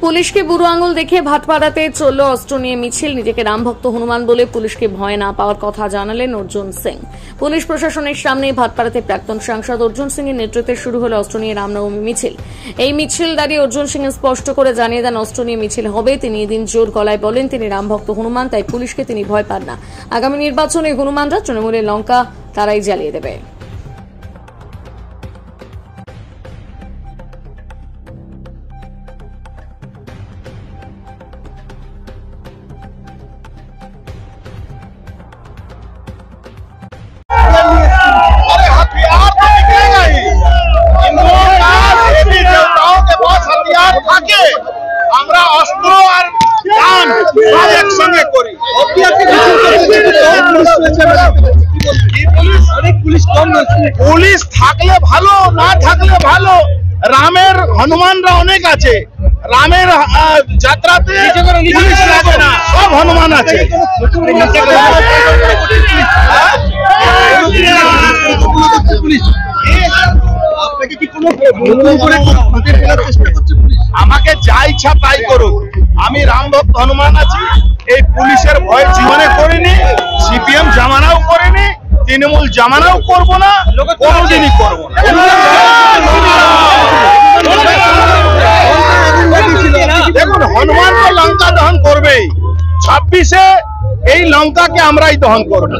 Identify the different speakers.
Speaker 1: পুলিশকে বুড়ো আঙুল দেখে ভাটপাড়াতে চলল অস্ত্র নিয়ে মিছিল। নিজেকে রামভক্ত হনুমান বলে পুলিশকে ভয় না পাওয়ার কথা জানালেন অর্জুন সিং। পুলিশ প্রশাসনের সামনে ভাটপাড়াতে প্রাক্তন সাংসদ অর্জুন সিং এর নেতৃত্বে শুরু হলো অস্ত্র নিয়ে রামনবমী মিছিল। এই মিছিল দাঁড়িয়ে অর্জুন সিং স্পষ্ট করে জানিয়ে দেন অস্ত্র নিয়ে মিছিল হবে। তিনি এদিন জোর গলায় বলেন তিনি রামভক্ত হনুমান, তাই পুলিশকে তিনি ভয় পান না। আগামী নির্বাচনে হনুমানরা তৃণমূলের লঙ্কা তারাই জ্বালিয়ে দেবে।
Speaker 2: अरे हथियार तो निकलेगा ही। हिंदुओं का देवी देवताओं के पास हथियार থাকে, আমরা অস্ত্র আর গান সব একসঙ্গে করি। পুলিশ থাকলে ভালো, না থাকলে ভালো। রামের হনুমানরা অনেক আছে। রামের যাত্রাতে পুলিশ লাগে না, সব হনুমান আছে। আমাকে যা ইচ্ছা তাই করুক, আমি রামভক্ত হনুমান আছি। এই পুলিশের ভয় জীবনে করিনি, সিপিএম জামানাও করিনি, তৃণমূল জামানাও করবো না, কোনোদিনই করবো না। দেখুন, হনুমান তো লঙ্কা দহন করবেই। 26-এ এই লঙ্কাকে আমরাই দহন করবো।